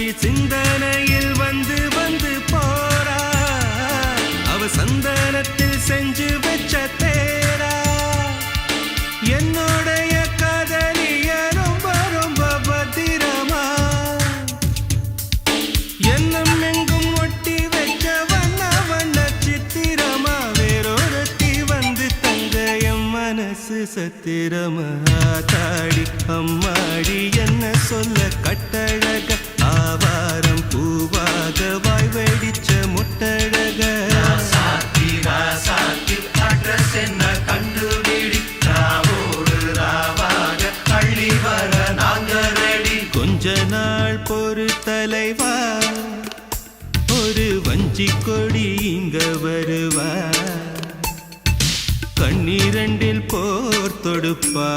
காட்சி சிந்தனையில் வந்து வந்து போறா அவ சந்தனத்தில் செஞ்சு வச்ச தேரா என்னுடைய காதலிய ரொம்ப ரொம்ப பத்திரமா எண்ணம் எங்கும் ஒட்டி வைக்க வண்ண வண்ண சித்திரமா வேறொருத்தி வந்து தங்க என் மனசு சத்திரமா தாடி அம்மாடி என்ன சொல்ல கட்டழக ஆவாரம் பூவாக வாய் வெடிச்ச முட்டழக அட்ரஸ் என்ன கண்டுபிடி ராவோடு ராவாக அள்ளி வர நாங்க ரெடி கொஞ்ச நாள் பொறு தலைவா ஒரு வஞ்சி கொடி இங்க வருவா கண்ணீரண்டில் போர் தொடுப்பா